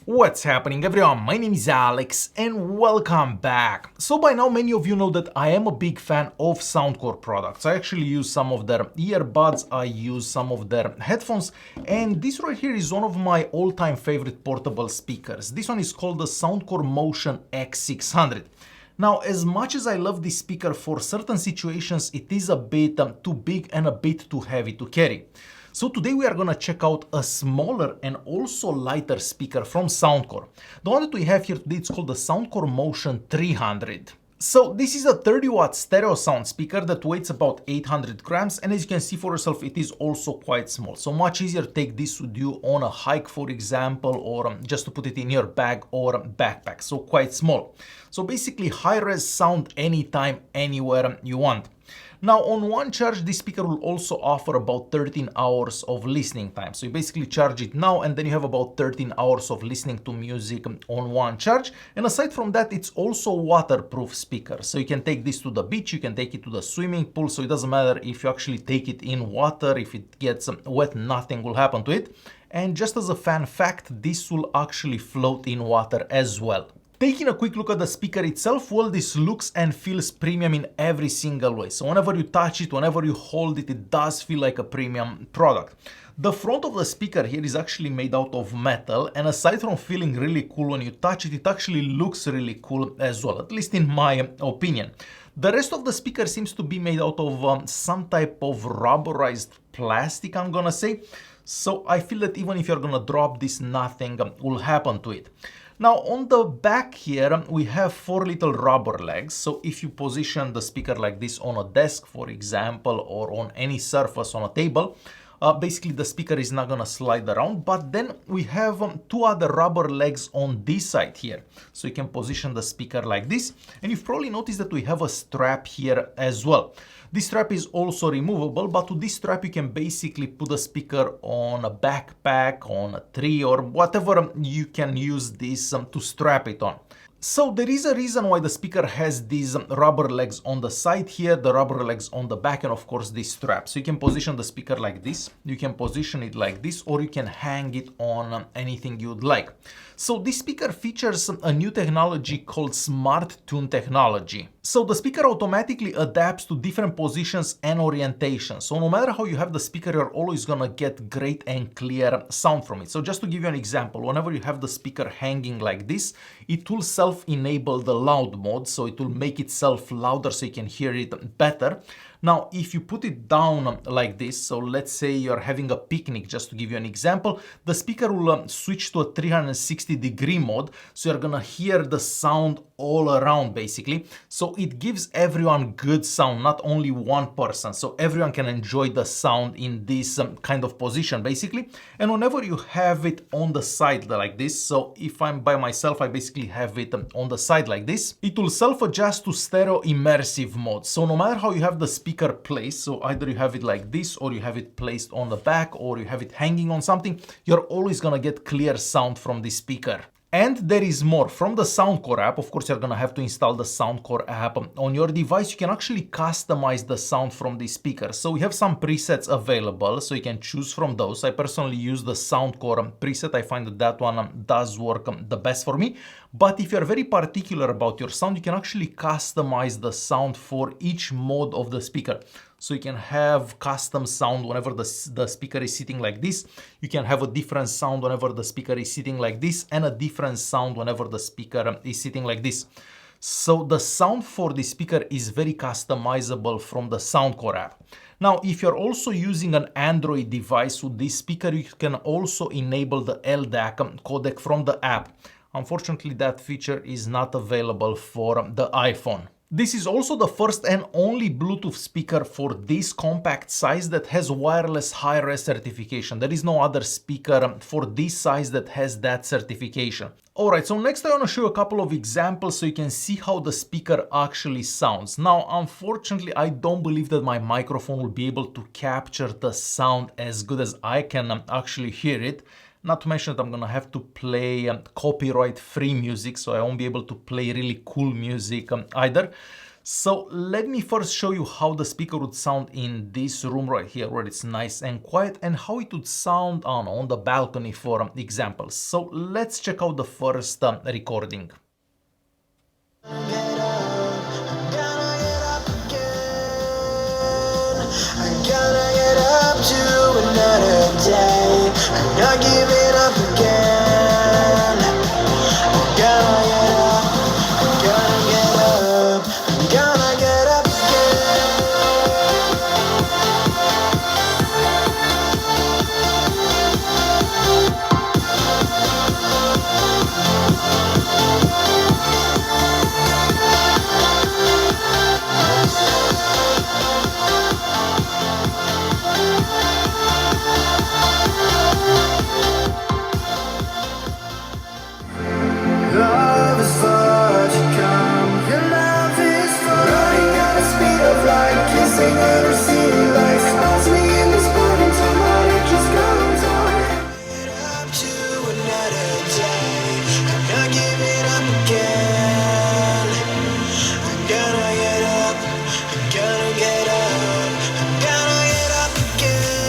What's happening everyone, my name is Alex and welcome back. So by now many of you know that I am a big fan of soundcore products. I actually use some of their earbuds, I use some of their headphones, and this right here is one of my all-time favorite portable speakers. This one is called the Soundcore Motion X600. Now, as much as I love this speaker, for certain situations it is a bit too big and a bit too heavy to carry. So today we are gonna check out a smaller and also lighter speaker from Soundcore. The one that we have here today is called the Soundcore Motion 300. So this is a 30 watt stereo sound speaker that weighs about 800 grams, and as you can see for yourself it is also quite small. So much easier to take this with you on a hike, for example, or just to put it in your bag or backpack. So quite small. So basically high res sound anytime, anywhere you want. Now on one charge, this speaker will also offer about 13 hours of listening time. So you basically charge it now and then you have about 13 hours of listening to music on one charge. And aside from that, it's also waterproof speaker. So you can take this to the beach, you can take it to the swimming pool. So it doesn't matter if you actually take it in water, if it gets wet, nothing will happen to it. And just as a fun fact, this will actually float in water as well. Taking a quick look at the speaker itself, well, this looks and feels premium in every single way. So whenever you touch it, whenever you hold it, it does feel like a premium product. The front of the speaker here is actually made out of metal, and aside from feeling really cool when you touch it, it actually looks really cool as well, at least in my opinion. The rest of the speaker seems to be made out of some type of rubberized plastic, I'm gonna say. So I feel that even if you're gonna drop this, nothing will happen to it. Now on the back here, we have 4 little rubber legs. So if you position the speaker like this on a desk, for example, or on any surface on a table, basically the speaker is not gonna slide around. But then we have 2 other rubber legs on this side here. So you can position the speaker like this. And you've probably noticed that we have a strap here as well. This strap is also removable, but to this strap you can basically put the speaker on a backpack, on a tree, or whatever you can use this to strap it on. So there is a reason why the speaker has these rubber legs on the side here, the rubber legs on the back, and of course this strap. So you can position the speaker like this, you can position it like this, or you can hang it on anything you'd like. So this speaker features a new technology called Smart Tune technology. So the speaker automatically adapts to different positions and orientations. So no matter how you have the speaker, you're always gonna get great and clear sound from it. So just to give you an example, whenever you have the speaker hanging like this, it will self-enable the loud mode. So it will make itself louder so you can hear it better. Now, if you put it down like this, so let's say you're having a picnic, just to give you an example, the speaker will switch to a 360-degree mode. So you're gonna hear the sound all around basically. So it gives everyone good sound, not only one person. So everyone can enjoy the sound in this kind of position basically. And whenever you have it on the side like this, so if I'm by myself, I basically have it on the side like this, it will self-adjust to stereo immersive mode. So no matter how you have the speaker placed, so either you have it like this, or you have it placed on the back, or you have it hanging on something, you're always gonna get clear sound from the speaker. And there is more. From the Soundcore app, of course, you're gonna have to install the Soundcore app on your device. You can actually customize the sound from the speaker. So we have some presets available, so you can choose from those. I personally use the Soundcore preset. I find that that one does work the best for me. But if you're very particular about your sound, you can actually customize the sound for each mode of the speaker. So you can have custom sound whenever the speaker is sitting like this. You can have a different sound whenever the speaker is sitting like this, and a different sound whenever the speaker is sitting like this. So the sound for the speaker is very customizable from the Soundcore app. Now, if you're also using an Android device with this speaker, you can also enable the LDAC codec from the app. Unfortunately, that feature is not available for the iPhone. This is also the first and only Bluetooth speaker for this compact size that has wireless high-res certification. There is no other speaker for this size that has that certification. Alright, so next I want to show you a couple of examples so you can see how the speaker actually sounds. Now, unfortunately, I don't believe that my microphone will be able to capture the sound as good as I can actually hear it. Not to mention that I'm gonna have to play copyright-free music, so I won't be able to play really cool music either. So let me first show you how the speaker would sound in this room right here, where it's nice and quiet, and how it would sound on the balcony, for example. So let's check out the first recording. Love is far to come, your love is far. Running at the speed of light, kissing every city lights. Lost me in this morning, till morning just goes on. Get up to another day, I'm not giving up again. I'm gonna get up, I'm gonna get up, I'm gonna get up again.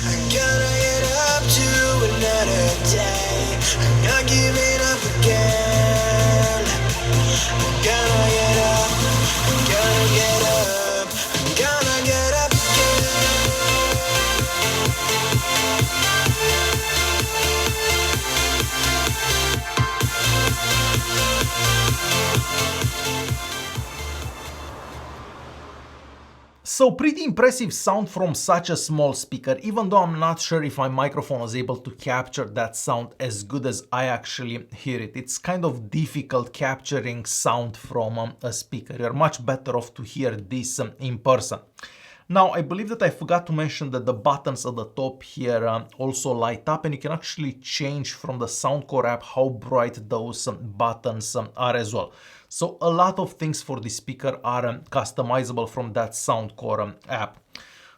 I'm gonna get up to another day. I'm not giving up again. I'm gonna get up. I'm gonna get up. I'm gonna get up again. So pretty impressive sound from such a small speaker, even though I'm not sure if my microphone was able to capture that sound as good as I actually hear it. It's kind of difficult capturing sound from a speaker. You're much better off to hear this in person. Now, I believe that I forgot to mention that the buttons at the top here also light up, and you can actually change from the Soundcore app how bright those buttons are as well. So a lot of things for the speaker are customizable from that Soundcore app.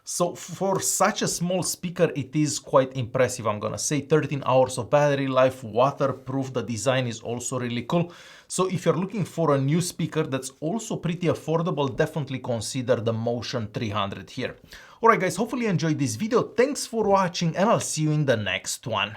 So for such a small speaker, it is quite impressive, I'm gonna say. 13 hours of battery life, waterproof, the design is also really cool. So if you're looking for a new speaker that's also pretty affordable, definitely consider the Motion 300 here. Alright guys, hopefully you enjoyed this video. Thanks for watching, and I'll see you in the next one.